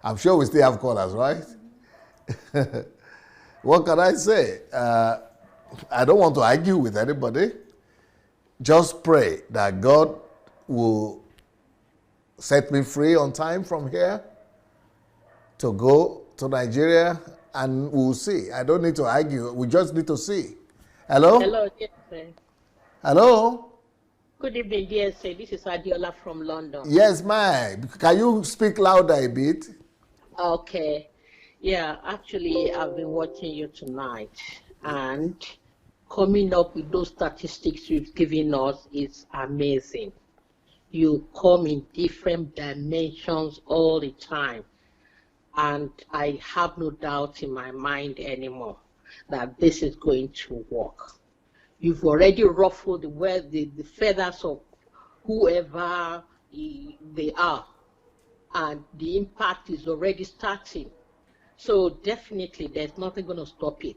I'm sure we still have callers, right? What can I say? I don't want to argue with anybody. Just pray that God will set me free on time from here to go to Nigeria, and we'll see. I don't need to argue. We just need to see. Hello? Hello, yes, sir. Hello? Good evening, dear sir. This is Adelaja from London. Yes, ma'am. Can you speak louder a bit? Okay. Yeah, actually, I've been watching you tonight, and coming up with those statistics you've given us is amazing. You come in different dimensions all the time. And I have no doubt in my mind anymore that this is going to work. You've already ruffled the feathers of whoever they are, and the impact is already starting. So definitely there's nothing going to stop it.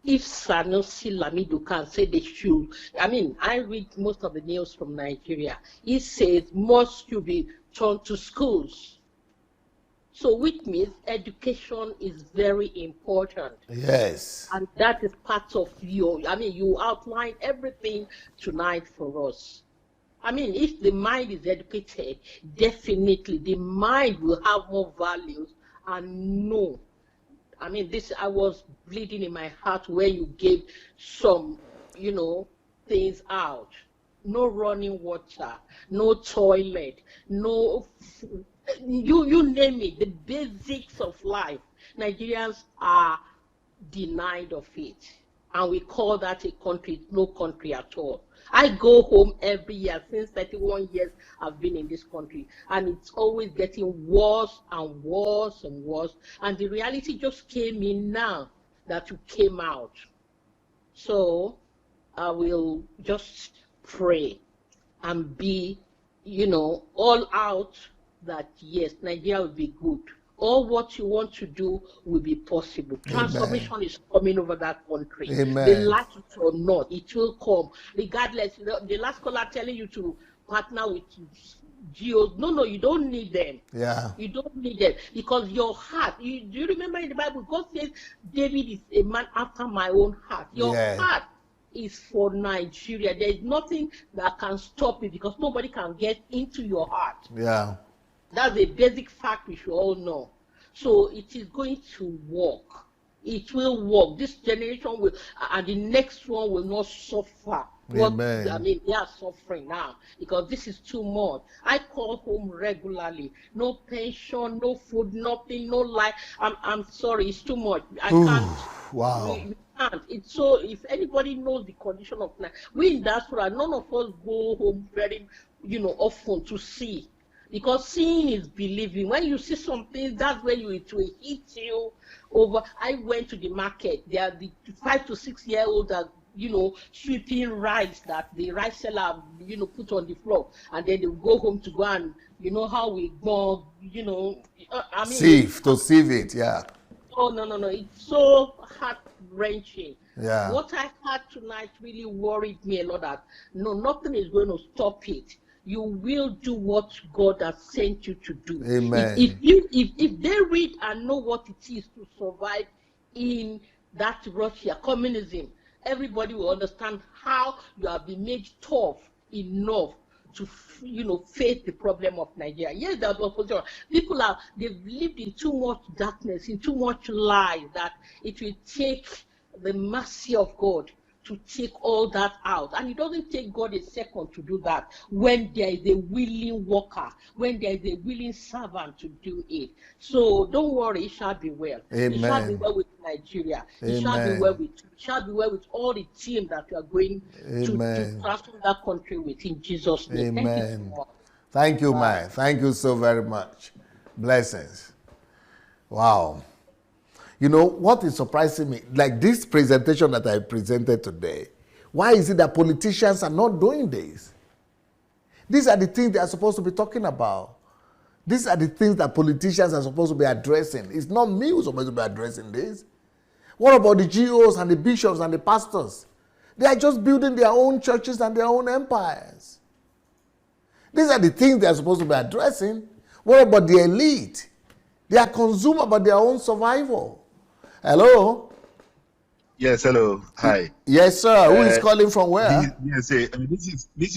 If Sanusi Lamido can say they should, I mean, I read most of the news from Nigeria. It says most should be turned to schools. So which means education is very important. Yes. And that is part of you outlined everything tonight for us. I mean, if the mind is educated, definitely the mind will have more values and know. I mean, I was bleeding in my heart where you gave some, things out. No running water, no toilet, no you name it, the basics of life. Nigerians are denied of it, and we call that a country. No country at all. I go home every year since 31 years I've been in this country, and it's always getting worse and worse and worse, and the reality just came in now that you came out. So I will just pray and be all out that yes, Nigeria will be good. All what you want to do will be possible. Transformation is coming over that country. Amen. They like it or not, it will come. Regardless, the last caller telling you to partner with geos. No, you don't need them. Yeah. You don't need them because your heart. Do you remember in the Bible, God says, David is a man after my own heart. Your heart is for Nigeria. There is nothing that can stop it because nobody can get into your heart. Yeah. That's a basic fact we should all know. So it is going to work. It will work. This generation will, and the next one will not suffer. Amen. I mean, they are suffering now because this is too much. I call home regularly. No pension, no food, nothing, no life. I'm sorry, it's too much. I can't. Wow. We can't. It's so. If anybody knows the condition of life, we in diaspora, none of us go home very, often to see. Because seeing is believing. When you see something, that's when it will hit you over. I went to the market. There are the 5 to 6 year olds that, sweeping rice that the rice seller, put on the floor. And then they go home to go and, how we go, I mean. Sieve it, yeah. Oh, no. It's so heart-wrenching. Yeah. What I had tonight really worried me a lot that, nothing is going to stop it. You will do what God has sent you to do. Amen. If they read and know what it is to survive in that Russia communism, everybody will understand how you have been made tough enough to face the problem of Nigeria. Yes, there's opposition. They've lived in too much darkness, in too much lies, that it will take the mercy of God to take all that out. And it doesn't take God a second to do that when there is a willing worker, when there is a willing servant to do it. So don't worry, it shall be well. Amen. It shall be well with Nigeria. It shall be well with all the team that we are going to transform that country with, in Jesus' name. Amen. Thank you, man. Thank you so very much. Blessings. Wow. What is surprising me, like this presentation that I presented today, why is it that politicians are not doing this? These are the things they are supposed to be talking about. These are the things that politicians are supposed to be addressing. It's not me who's supposed to be addressing this. What about the GOs and the bishops and the pastors? They are just building their own churches and their own empires. These are the things they are supposed to be addressing. What about the elite? They are consumed about their own survival. Hello? Yes, hello. Hi. Yes, sir. Who is calling from where? This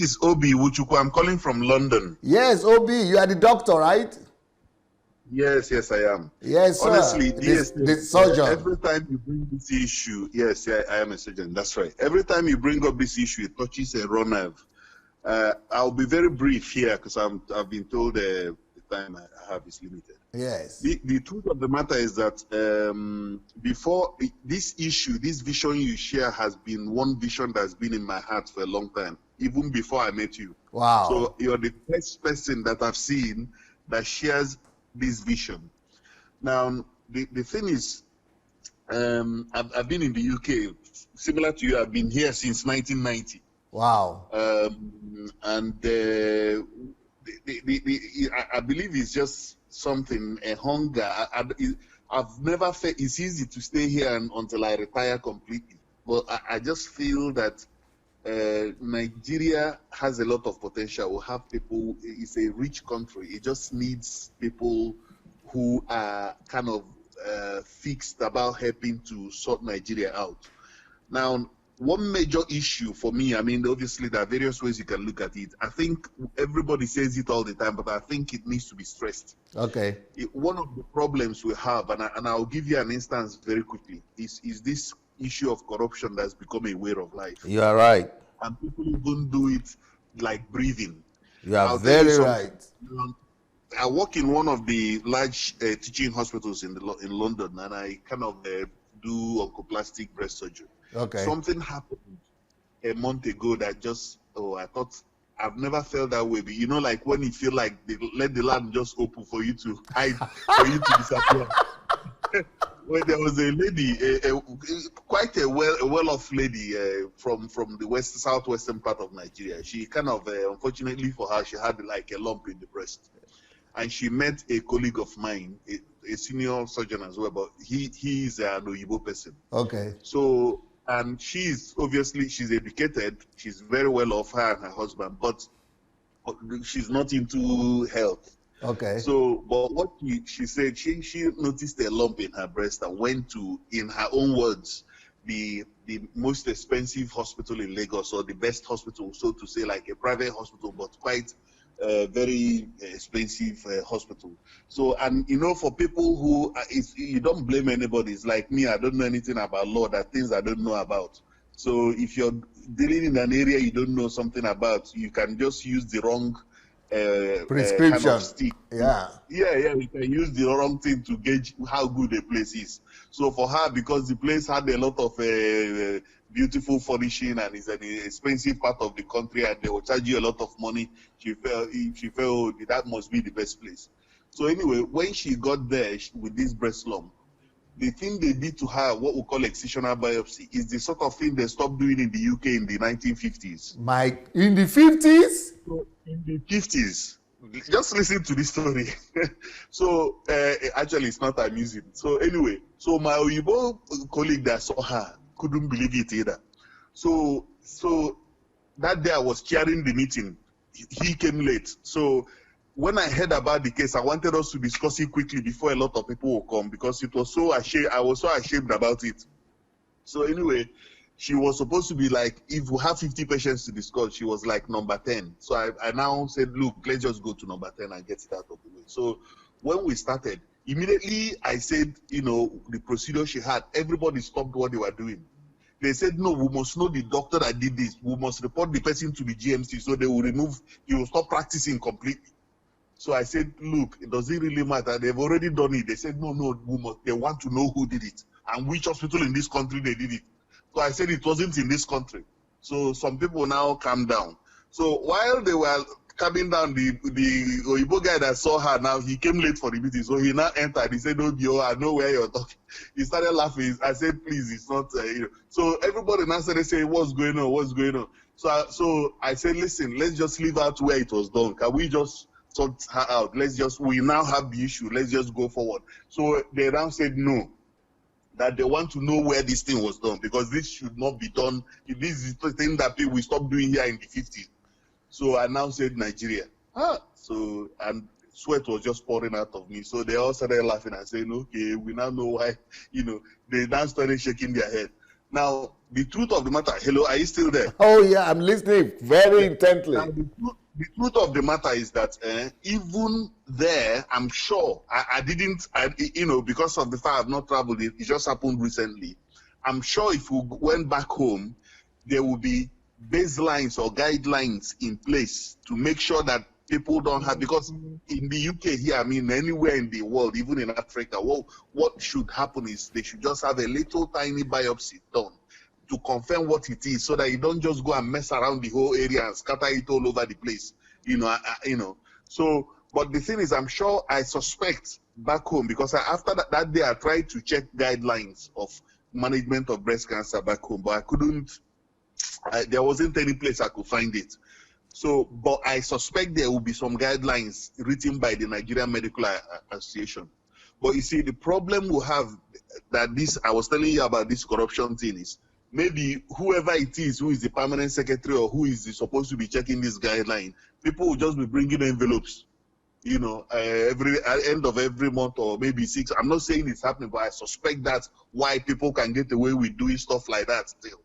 is Obi Wuchukwu. I'm calling from London. Yes, Obi, you are the doctor, right? Yes, I am. Yes, sir. Honestly, the surgeon. Every time you bring this issue, yes, I am a surgeon. That's right. Every time you bring up this issue, it touches a raw nerve. I'll be very brief here because I've been told the time I have is limited. Yes. The truth of the matter is that before this issue, this vision you share has been one vision that's been in my heart for a long time, even before I met you. Wow. So you're the first person that I've seen that shares this vision. Now, the thing is, I've been in the UK, similar to you. I've been here since 1990. Wow. And I believe it's just something, a hunger. I've never felt it's easy to stay here until I retire completely. But I just feel that Nigeria has a lot of potential. We have people, it's a rich country. It just needs people who are kind of fixed about helping to sort Nigeria out. Now, one major issue for me, I mean, obviously there are various ways you can look at it. I think everybody says it all the time, but I think it needs to be stressed. Okay. One of the problems we have, and I'll give you an instance very quickly, is this issue of corruption that's become a way of life. You are right. And people even do it like breathing. You are very right. I work in one of the large teaching hospitals in London, and I kind of do oncoplastic breast surgery. Okay. Something happened a month ago that just, I thought, I've never felt that way. But you know, like when you feel like they let the land just open for you to hide, for you to disappear. Well, there was a lady, quite a well-off lady from the southwestern part of Nigeria. She kind of, unfortunately for her, she had like a lump in the breast. And she met a colleague of mine, a senior surgeon as well, but he is an Oyibo person. Okay. So, and she's educated, she's very well off, her and her husband, but she's not into health. Okay. So, but what she said, she noticed a lump in her breast and went to, in her own words, the most expensive hospital in Lagos, or the best hospital, so to say, like a private hospital, but quite very expensive hospital. So, and you know, for people who, you don't blame anybody. It's like me, I don't know anything about law, that things I don't know about. So if you're dealing in an area you don't know something about, you can just use the wrong prescription. Kind of stick. Yeah, you can use the wrong thing to gauge how good a place is. So for her, because the place had a lot of beautiful furnishing and is an expensive part of the country, and they will charge you a lot of money, she felt that must be the best place. So anyway, when she got there with this breast lump, the thing they did to her, what we call excisional biopsy, is the sort of thing they stopped doing in the UK in the 1950s. In the 50s? So in the 50s. Just listen to this story. So actually, it's not amusing. So anyway, so my Oyibo colleague that saw her couldn't believe it either. So that day I was chairing the meeting. He came late. So when I heard about the case, I wanted us to discuss it quickly before a lot of people will come, because it was so ashamed. I was so ashamed about it. So anyway, she was supposed to be like, if we have 50 patients to discuss, she was like number 10. So I now said, look, let's just go to number 10 and get it out of the way. So when we started, immediately I said, you know, the procedure she had, everybody stopped what they were doing. They said, no, we must know the doctor that did this. We must report the person to the GMC, so they will he will stop practicing completely. So I said, look, it doesn't really matter. They've already done it. They said, no, they want to know who did it and which hospital in this country they did it. So I said it wasn't in this country. So some people now calm down. So while they were calming down, the Oyibo guy that saw her now, he came late for the meeting. So he now entered. He said, oh, I know where you're talking. He started laughing. I said, please, it's not, So everybody now started saying, what's going on? What's going on? So I said, listen, let's just leave out where it was done. Can we just sort her out? We now have the issue. Let's just go forward. So they now said no, that they want to know where this thing was done, because this should not be done. This is the thing that we stopped doing here in the 50s. So I now said Nigeria. So, and sweat was just pouring out of me. So they all started laughing and saying, okay, we now know why, they now started shaking their head. Now, the truth of the matter, hello, are you still there? Oh, yeah, I'm listening very intently. Now, the truth of the matter is that even there, I'm sure, because of the fact I've not traveled, it just happened recently. I'm sure if we went back home, there will be baselines or guidelines in place to make sure that people don't have, because in the UK here, anywhere in the world, even in Africa, what should happen is they should just have a little tiny biopsy done to confirm what it is, so that you don't just go and mess around the whole area and scatter it all over the place, So, but the thing is, I'm sure, I suspect back home, because after that day, I tried to check guidelines of management of breast cancer back home, but I couldn't. There wasn't any place I could find it. So, but I suspect there will be some guidelines written by the Nigerian Medical Association. But you see, the problem we have that I was telling you about this corruption thing is, maybe whoever it is who is the permanent secretary or who is supposed to be checking this guideline, people will just be bringing envelopes, every end of every month, or maybe 6. I'm not saying it's happening, but I suspect that's why people can get away with doing stuff like that still.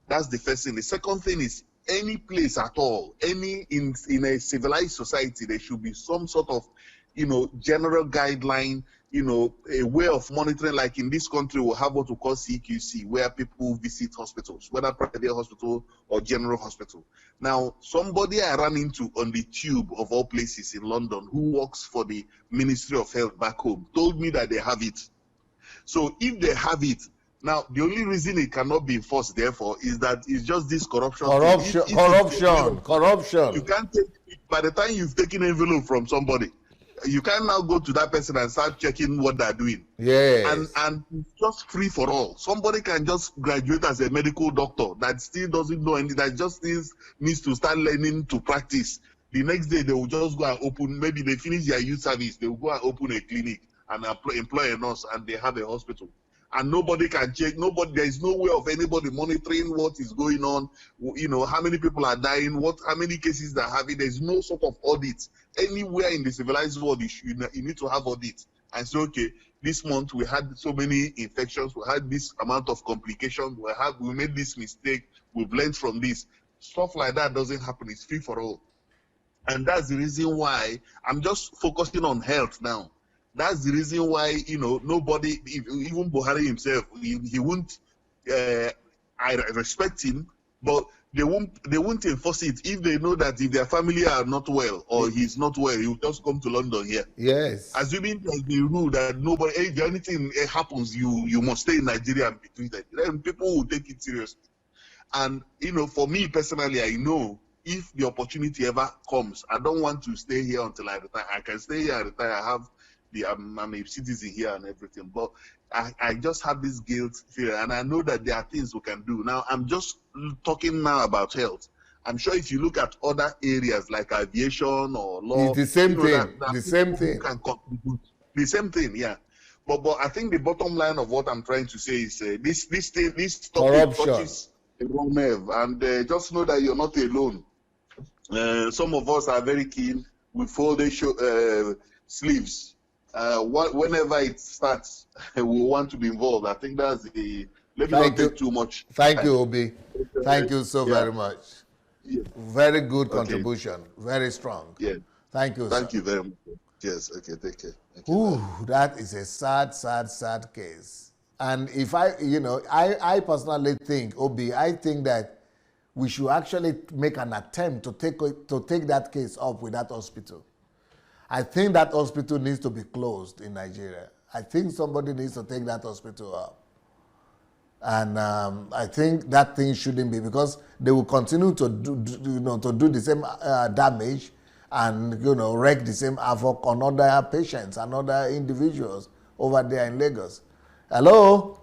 That's the first thing. The second thing is, any place at all, in a civilized society, there should be some sort of, general guideline, a way of monitoring. Like in this country, we'll have what we call CQC, where people visit hospitals, whether private hospital or general hospital. Now, somebody I ran into on the tube of all places in London, who works for the Ministry of Health back home, told me that they have it. So if they have it, now, the only reason it cannot be enforced, therefore, is that it's just this corruption. Corruption. You can't take, by the time you've taken an envelope from somebody, you can now go to that person and start checking what they're doing. Yes. And it's just free for all. Somebody can just graduate as a medical doctor that still doesn't know anything, that just needs to start learning to practice. The next day, they will just go and open, maybe they finish their youth service, they will go and open a clinic and employ a nurse, and they have a hospital. And nobody can check, there is no way of anybody monitoring what is going on, how many people are dying, how many cases they're having. There's no sort of audit. Anywhere in the civilized world, you need to have audit. And so, okay, this month we had so many infections, we had this amount of complications, we made this mistake, we've learned from this. Stuff like that doesn't happen. It's free for all. And that's the reason why I'm just focusing on health now. That's the reason why, nobody, even Buhari himself, he won't, I respect him, but they won't enforce it if they know that if their family are not well or he's not well, he will just come to London here. Yes. Assuming there's the rule that nobody, if anything happens, you must stay in Nigeria and be treated, then people will take it seriously. And, for me personally, I know if the opportunity ever comes, I don't want to stay here until I retire. I can stay here and retire. I'm a citizen here and everything, but I just have this guilt fear, and I know that there are things we can do. Now, I'm just talking now about health. I'm sure if you look at other areas like aviation or law, it's the same thing. The same thing. Can contribute. The same thing, yeah. But I think the bottom line of what I'm trying to say is this topic touches a wrong nerve, and just know that you're not alone. Some of us are very keen. We fold sleeves. Whenever it starts, we want to be involved. I think that's the. Let me not take too much. Thank you, Obi. Thank you so very much. Yeah. Very good contribution. Very strong. Yeah. Thank you. Thank you very much. Yes. Okay. Take care. Ooh, that is a sad case. And if I personally think, Obi, I think that we should actually make an attempt to take that case up with that hospital. I think that hospital needs to be closed in Nigeria. I think somebody needs to take that hospital up. And I think that thing shouldn't be, because they will continue to do the same damage and, wreak the same havoc on other patients and other individuals over there in Lagos. Hello?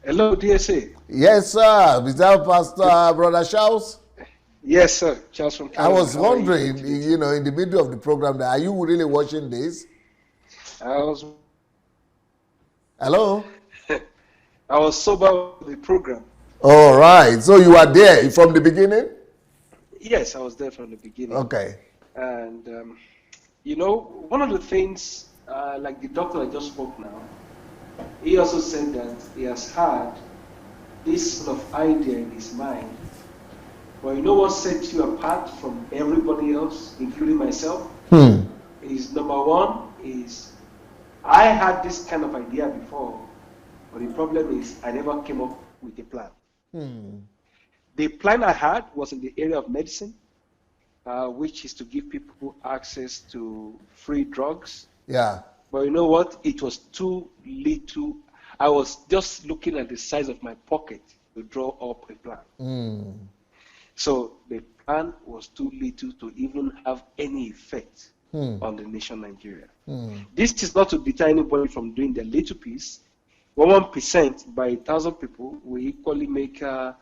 Hello, DSA. Yes, sir. Is that Pastor Brother Charles? Yes, sir. Charles from Canada. I was wondering, in the middle of the program, are you really watching this? Hello? I was sober with the program. All right. So you are there from the beginning? Yes, I was there from the beginning. Okay. And You know, one of the things, like the doctor I just spoke now, he also said that he has had this sort of idea in his mind. But you know what sets you apart from everybody else, including myself? Is number one is I had this kind of idea before, but the problem is I never came up with a plan. The plan I had was in the area of medicine, which is to give people access to free drugs. Yeah. But you know what? It was too little. I was just looking at the size of my pocket to draw up a plan. So the plan was too little to even have any effect on the nation Nigeria. This is not to deter anybody from doing their little piece. 1% by 1,000 people will equally make a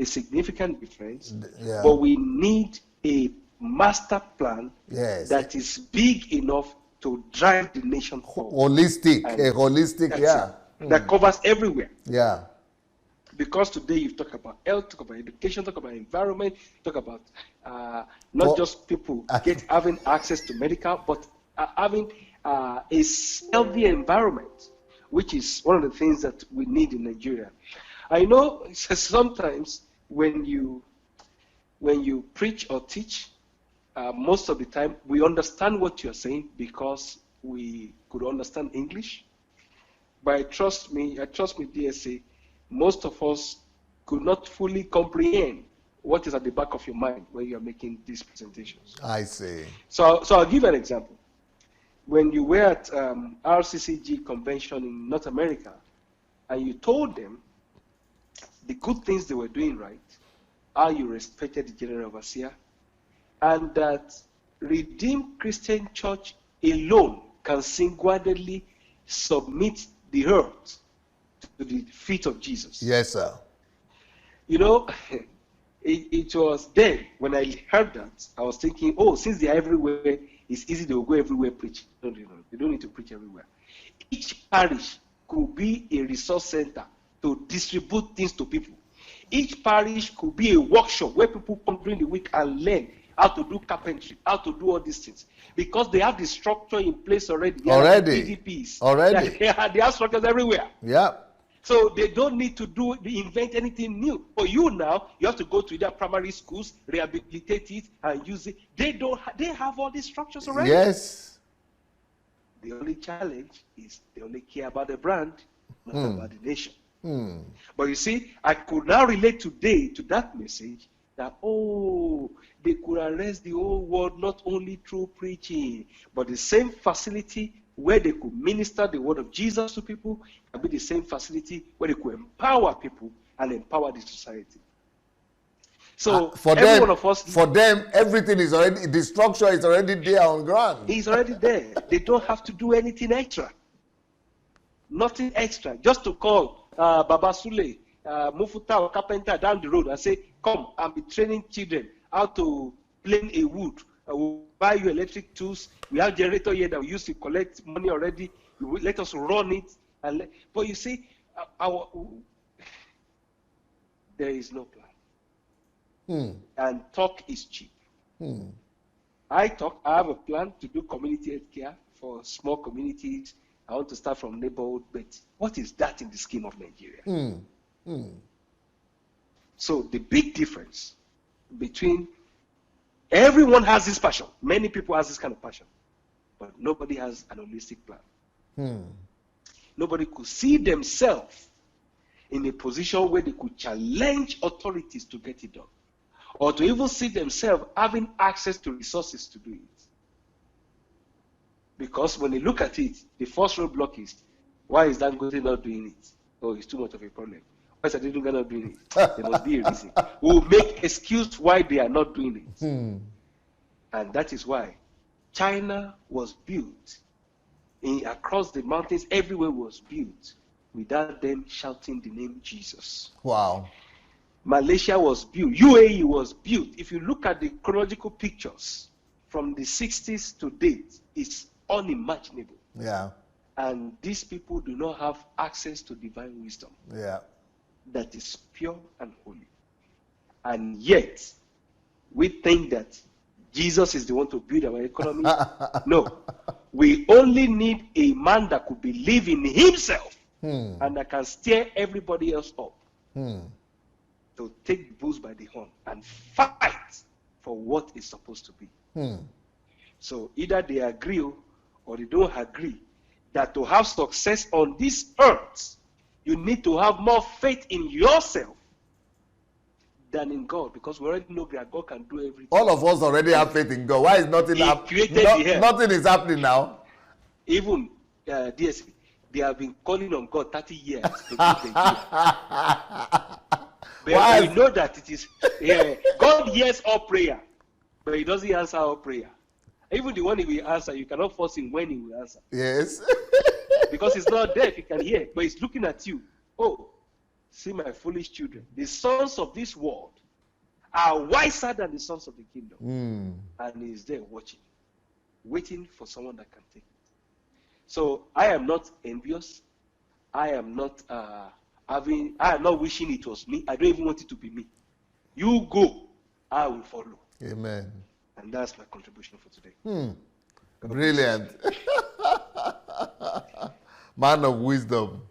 significant difference. Yeah. But we need a master plan Yes. that is big enough to drive the nation forward. Holistic, And a holistic, yeah. that covers everywhere. Yeah. Because today you talk about health, talk about education, talk about environment, talk about not just people having access to medical, but having a healthy environment, which is one of the things that we need in Nigeria. I know sometimes when you preach or teach, most of the time we understand what you're saying because we could understand English. But trust me, DSA, most of us could not fully comprehend what is at the back of your mind when you are making these presentations. I see. So I'll give an example. When you were at RCCG convention in North America, and you told them the good things they were doing right, how you respected the general overseer, and that Redeemed Christian Church alone can single-handedly submit the earth to the feet of Jesus. Yes, sir. You know, it was then when I heard that, I was thinking, oh, since they are everywhere, it's easy to go everywhere preaching. No, they don't need to preach everywhere. Each parish could be a resource center to distribute things to people. Each parish could be a workshop where people come during the week and learn how to do carpentry, how to do all these things. Because they have the structure in place already. They have PDPs. Already. They have structures everywhere. Yeah. So they don't need to invent anything new. For you now, you have to go to their primary schools, rehabilitate it, and use it. They have all these structures already. Yes. The only challenge is they only care about the brand, not about the nation. But you see, I could now relate today to that message that, they could arrest the whole world not only through preaching, but the same facility where they could minister the word of Jesus to people can be the same facility where they could empower people and empower the society. So for them, everything is already, the structure is already there on ground. It's already there. They don't have to do anything extra. Nothing extra. Just to call Baba Sule, Mufuta or carpenter down the road and say, come and be training children how to plane a wood. We'll buy you electric tools. We have generator here that we used to collect money already. You will let us run it. But you see, there is no plan. And talk is cheap. I have a plan to do community health care for small communities. I want to start from neighborhood, but what is that in the scheme of Nigeria? So the big difference between everyone has this passion. Many people have this kind of passion, but nobody has an holistic plan. Nobody could see themselves in a position where they could challenge authorities to get it done, or to even see themselves having access to resources to do it. Because when they look at it, the first roadblock is, why is Dangote not doing it? Oh, it's too much of a problem. Why is Adelaja not doing it? There must be a reason. We'll make excuse why they are not doing it. And that is why China was built. Across the mountains, everywhere was built without them shouting the name Jesus. Wow. Malaysia was built. UAE was built. If you look at the chronological pictures from the 60s to date, it's unimaginable. Yeah. And these people do not have access to divine wisdom. Yeah. That is pure and holy. And yet, we think that Jesus is the one to build our economy. No. We only need a man that could believe in himself and that can steer everybody else up to take the bulls by the horn and fight for what is supposed to be. So either they agree or they don't agree that to have success on this earth, you need to have more faith in yourself than in God, because we already know that God can do everything. All of us already have faith in God. Why is nothing happening? Nothing is happening now. Even DSC, they have been calling on God 30 years to do the But we know that it is God hears all prayer, but He doesn't answer all prayer. Even the one He will answer, you cannot force Him when He will answer. Yes. Because He's not deaf, He can hear, but He's looking at you. Oh, see my foolish children. The sons of this world are wiser than the sons of the kingdom. And He's there watching, waiting for someone that can take it. So I am not envious. I am not wishing it was me. I don't even want it to be me. You go, I will follow. Amen. And that's my contribution for today. Brilliant. Man of wisdom.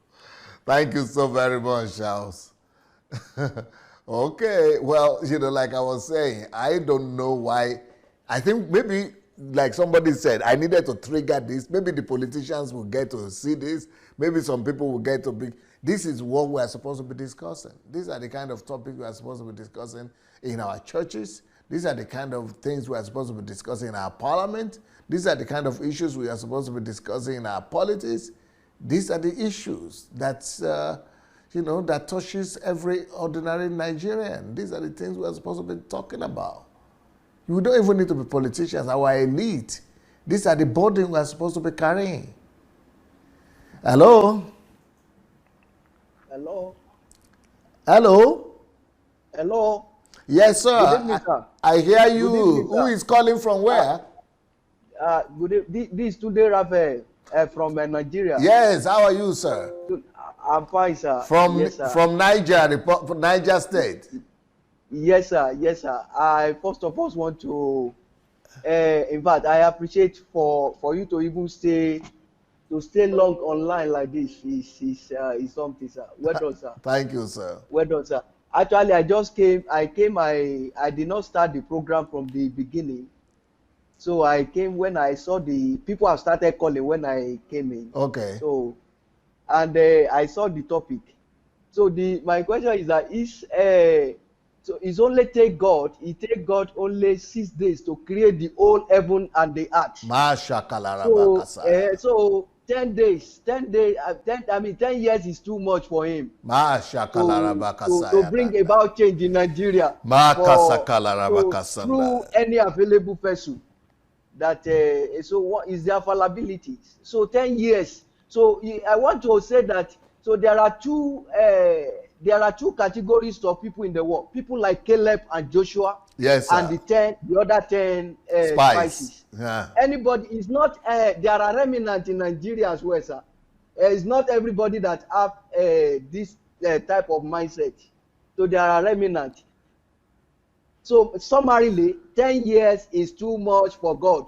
Thank you so very much, Charles. Okay, well, like I was saying, I don't know why. I think maybe, like somebody said, I needed to trigger this. Maybe the politicians will get to see this. Maybe some people will get to be. This is what we are supposed to be discussing. These are the kind of topics we are supposed to be discussing in our churches. These are the kind of things we are supposed to be discussing in our parliament. These are the kind of issues we are supposed to be discussing in our politics. These are the issues that, that touches every ordinary Nigerian. These are the things we are supposed to be talking about. We don't even need to be politicians. Our elite, these are the burden we are supposed to be carrying. Hello? Hello? Hello? Hello? Yes, sir. Good evening, sir. I hear you. Good evening, who is calling from where? This is Tunde Raphael from Nigeria. Yes, how are you, sir? I'm fine, sir. From Niger State. Yes, sir. Yes, sir. I first of all want to, in fact, I appreciate for you to even stay long online like this is something, sir. Well done, sir. Thank you, sir. Well done, sir. Actually, I did not start the program from the beginning. So I came when I saw the people have started calling when I came in. Okay. So, and I saw the topic. So my question is that so it's only take God only 6 days to create the whole heaven and the earth. So 10 days, 10 years is too much for him. To bring about change in Nigeria. Through any available person. That so what is their fallibility? So 10 years. So I want to say that so there are two categories of people in the world. People like Caleb and Joshua. Yes, sir. And the other 10 spices. Yeah. Anybody is not. There are remnants in Nigeria as well, sir. It's not everybody that have this type of mindset. So there are remnants. So summarily, 10 years is too much for God.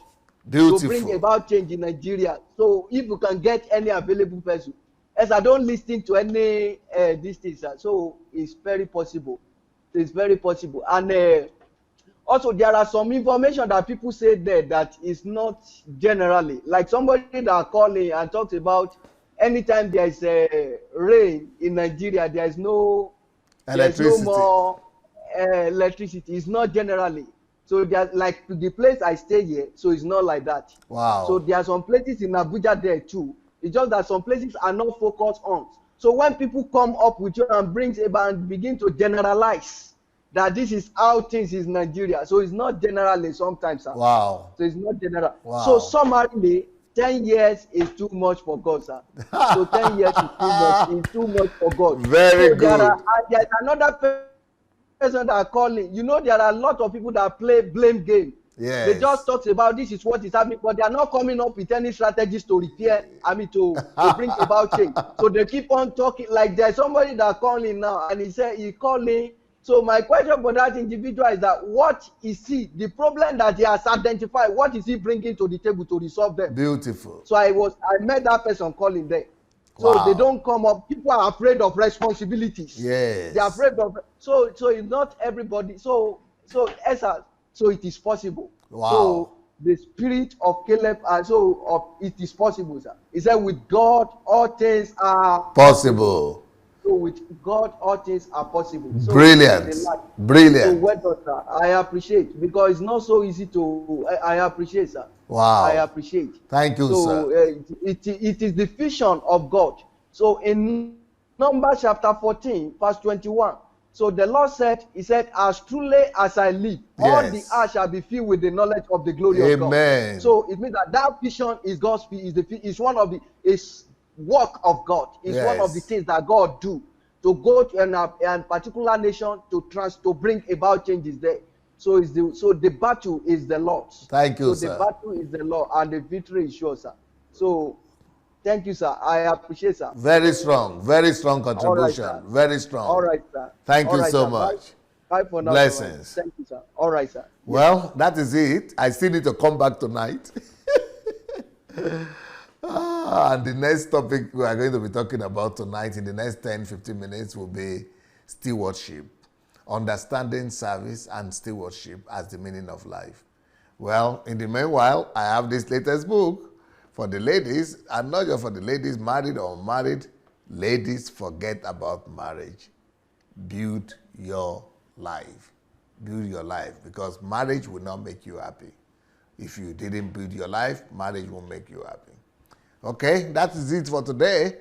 Beautiful. To bring about change in Nigeria. So if you can get any available person, as I don't listen to any these things, so it's very possible. It's very possible. And also there are some information that people say there that is not generally, like somebody that are calling and talks about anytime there is rain in Nigeria, there is no more electricity. It's not generally. So there's like the place I stay here, so it's not like that. Wow. So there are some places in Abuja there too. It's just that some places are not focused on. So when people come up with you and brings about and begin to generalize that this is how things is Nigeria. So it's not generally sometimes. Sir. Wow. So it's not general. Wow. So summarily, 10 years is too much for God, sir. So 10 years is too much for God. Very so good. There's another person that are calling. You know, there are a lot of people that play blame game. Yes. They just talk about this is what is happening, but they are not coming up with any strategies to repair, to bring about change. So they keep on talking like there's somebody that calling now, and he said he calling So my question for that individual is that what is he, the problem that he has identified, what is he bringing to the table to resolve them? Beautiful. So I met that person calling there. So Wow. they don't come up. People are afraid of responsibilities. Yes. They're afraid of, so it's not everybody. So Esther, so it is possible. Wow. So the spirit of Caleb, it is possible, sir. He said, with God, all things are possible. So with God, all things are possible. So Brilliant. Brilliant. So well done, sir. I appreciate, because it's not so easy to. I appreciate, sir. Wow. I appreciate. Thank you, sir. It is the vision of God. So in Numbers chapter 14, verse 21. So the Lord said, He said, as truly as I live, all the earth shall be filled with the knowledge of the glory of God. Amen. So it means that vision is God's, is one of the work of God. It's one of the things that God do to go to a particular nation to bring about changes there. So the battle is the Lord's. Thank you, sir. So the battle is the Lord, and the victory is yours, sir. So thank you, sir. I appreciate, sir. Very strong contribution. Right, very strong. All right, sir. Thank you so much. Bye for now. Blessings. Thank you, sir. All right, sir. Well, that is it. I still need to come back tonight. And the next topic we are going to be talking about tonight in the next 10-15 minutes will be stewardship. Understanding service and stewardship as the meaning of life. Well, in the meanwhile, I have this latest book for the ladies, and not just for the ladies, married or unmarried. Ladies, forget about marriage. Build your life. Build your life, because marriage will not make you happy. If you didn't build your life, marriage won't make you happy. Okay, that is it for today.